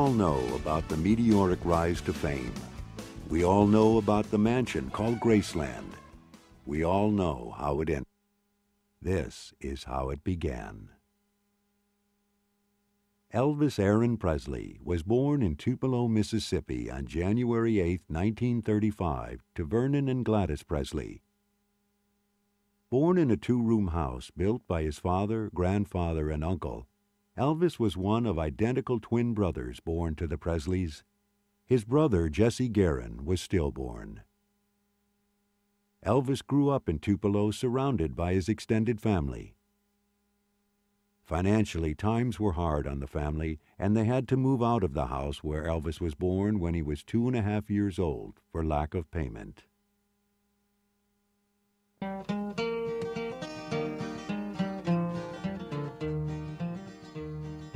all know about the meteoric rise to fame. We all know about the mansion called Graceland. We all know how it ended. This is how it began. Elvis Aaron Presley was born in Tupelo, Mississippi on January 8, 1935, to Vernon and Gladys Presley. Born in a two-room house built by his father, grandfather, and uncle, Elvis was one of identical twin brothers born to the Presleys. His brother, Jesse Guerin, was stillborn. Elvis grew up in Tupelo surrounded by his extended family. Financially, times were hard on the family, and they had to move out of the house where Elvis was born when he was 2.5 years old for lack of payment.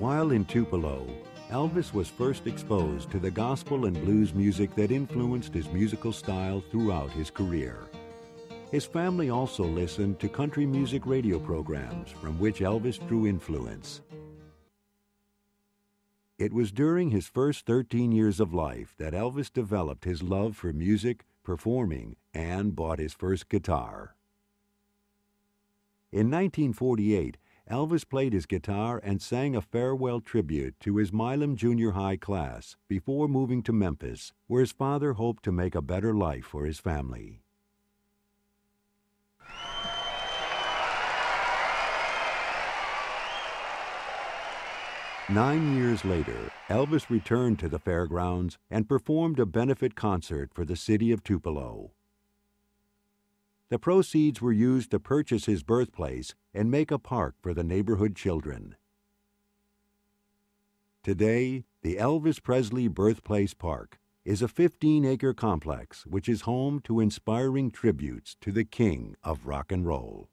While in Tupelo, Elvis was first exposed to the gospel and blues music that influenced his musical style throughout his career. His family also listened to country music radio programs from which Elvis drew influence. It was during his first 13 years of life that Elvis developed his love for music, performing, and bought his first guitar. In 1948, Elvis played his guitar and sang a farewell tribute to his Milam Junior High class before moving to Memphis, where his father hoped to make a better life for his family. Nine years later, Elvis returned to the fairgrounds and performed a benefit concert for the city of Tupelo. The proceeds were used to purchase his birthplace and make a park for the neighborhood children. Today, the Elvis Presley Birthplace Park is a 15-acre complex which is home to inspiring tributes to the king of rock and roll.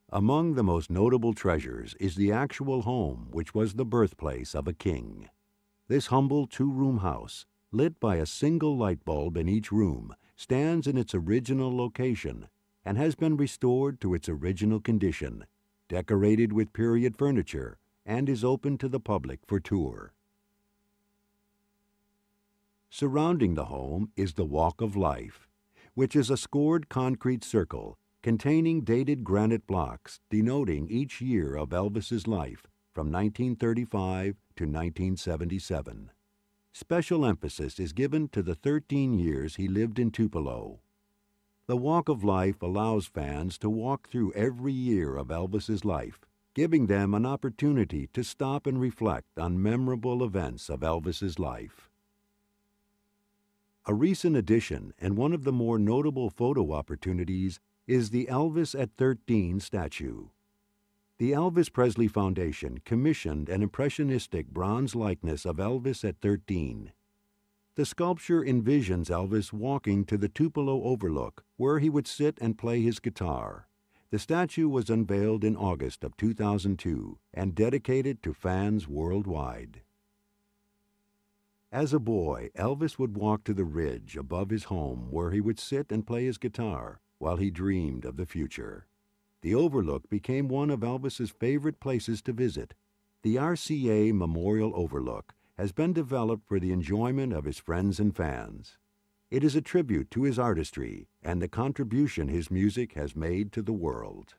Among the most notable treasures is the actual home which was the birthplace of a king. This humble two-room house, lit by a single light bulb in each room, stands in its original location and has been restored to its original condition, decorated with period furniture, and is open to the public for tour. Surrounding the home is the Walk of Life, which is a scored concrete circle containing dated granite blocks denoting each year of Elvis's life from 1935 to 1977. Special emphasis is given to the 13 years he lived in Tupelo. The Walk of Life allows fans to walk through every year of Elvis's life, giving them an opportunity to stop and reflect on memorable events of Elvis's life. A recent addition and one of the more notable photo opportunities is the Elvis at 13 statue. The Elvis Presley Foundation commissioned an impressionistic bronze likeness of Elvis at 13. The sculpture envisions Elvis walking to the Tupelo Overlook, where he would sit and play his guitar. The statue was unveiled in August of 2002 and dedicated to fans worldwide. As a boy, Elvis would walk to the ridge above his home where he would sit and play his guitar while he dreamed of the future. The Overlook became one of Elvis's favorite places to visit. The RCA Memorial Overlook has been developed for the enjoyment of his friends and fans. It is a tribute to his artistry and the contribution his music has made to the world.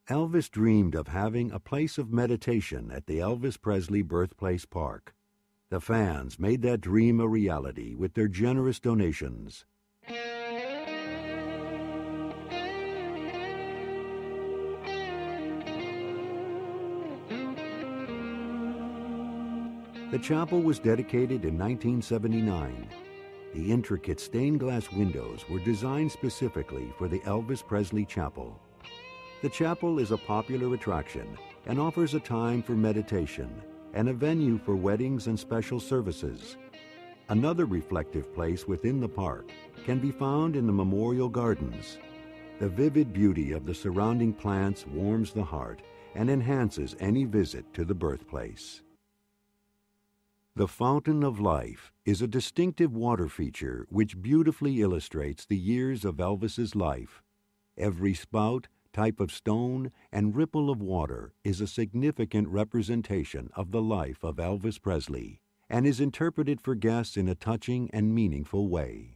Elvis dreamed of having a place of meditation at the Elvis Presley Birthplace Park. The fans made that dream a reality with their generous donations. The chapel was dedicated in 1979. The intricate stained glass windows were designed specifically for the Elvis Presley Chapel. The chapel is a popular attraction and offers a time for meditation and a venue for weddings and special services. Another reflective place within the park can be found in the Memorial Gardens. The vivid beauty of the surrounding plants warms the heart and enhances any visit to the birthplace. The Fountain of Life is a distinctive water feature which beautifully illustrates the years of Elvis's life. Every spout, type of stone and ripple of water is a significant representation of the life of Elvis Presley and is interpreted for guests in a touching and meaningful way.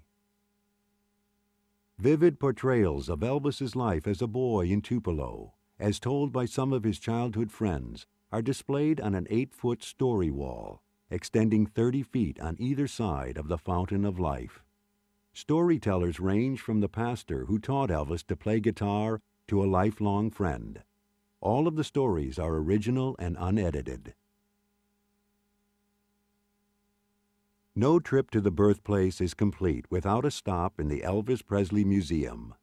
Vivid portrayals of Elvis's life as a boy in Tupelo, as told by some of his childhood friends, are displayed on an 8-foot story wall, extending 30 feet on either side of the Fountain of Life. Storytellers range from the pastor who taught Elvis to play guitar to a lifelong friend. All of the stories are original and unedited. No trip to the birthplace is complete without a stop in the Elvis Presley Museum.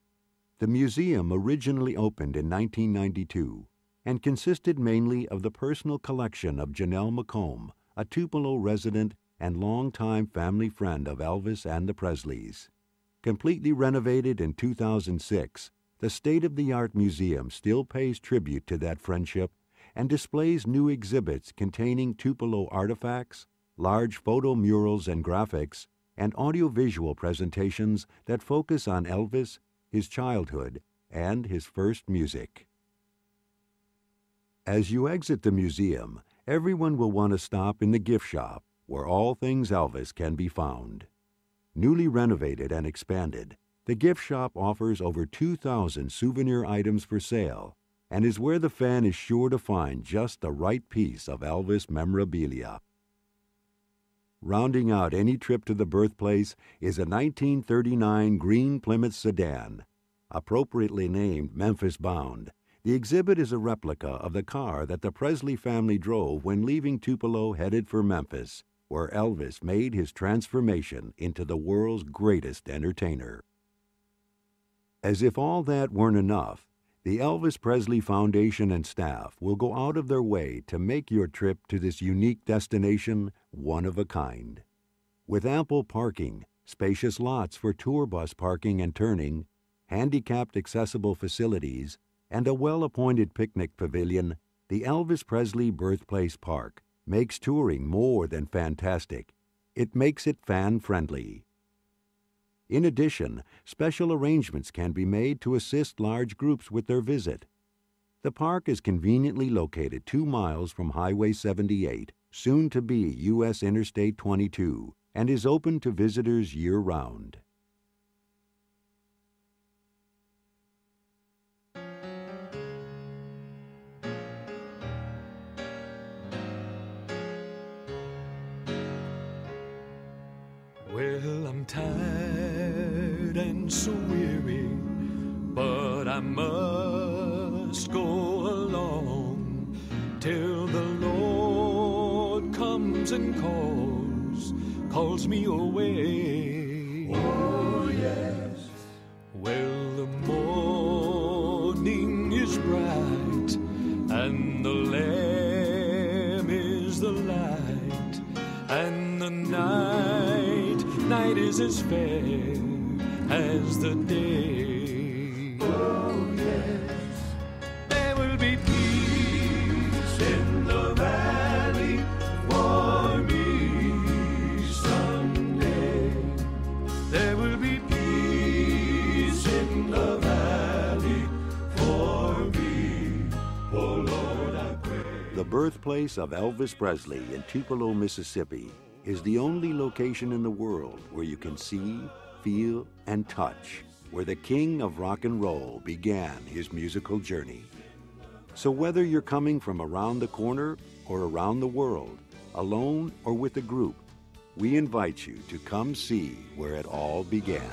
The museum originally opened in 1992 and consisted mainly of the personal collection of Janelle McComb, a Tupelo resident and longtime family friend of Elvis and the Presleys. Completely renovated in 2006, the state-of-the-art museum still pays tribute to that friendship and displays new exhibits containing Tupelo artifacts, large photo murals and graphics, and audiovisual presentations that focus on Elvis, his childhood, and his first music. As you exit the museum, everyone will want to stop in the gift shop, where all things Elvis can be found. Newly renovated and expanded, the gift shop offers over 2,000 souvenir items for sale and is where the fan is sure to find just the right piece of Elvis memorabilia. Rounding out any trip to the birthplace is a 1939 green Plymouth sedan. Appropriately named Memphis Bound, the exhibit is a replica of the car that the Presley family drove when leaving Tupelo headed for Memphis, where Elvis made his transformation into the world's greatest entertainer. As if all that weren't enough, the Elvis Presley Foundation and staff will go out of their way to make your trip to this unique destination one of a kind. With ample parking, spacious lots for tour bus parking and turning, handicapped accessible facilities, and a well-appointed picnic pavilion, the Elvis Presley Birthplace Park makes touring more than fantastic. It makes it fan-friendly. In addition, special arrangements can be made to assist large groups with their visit. The park is conveniently located 2 miles from Highway 78, soon to be U.S. Interstate 22, and is open to visitors year-round. Well, I'm tired and so weary, but I must go along till the Lord comes and calls me away. Oh, yes. Well, the morning is bright and the Lamb is the light, and the night is as fair as the day. Oh, yes. There will be peace in the valley for me someday. There will be peace in the valley for me. Oh, Lord, I pray. The birthplace of Elvis Presley in Tupelo, Mississippi, is the only location in the world where you can see, feel, and touch where the king of rock and roll began his musical journey. So whether you're coming from around the corner or around the world, alone or with a group, we invite you to come see where it all began.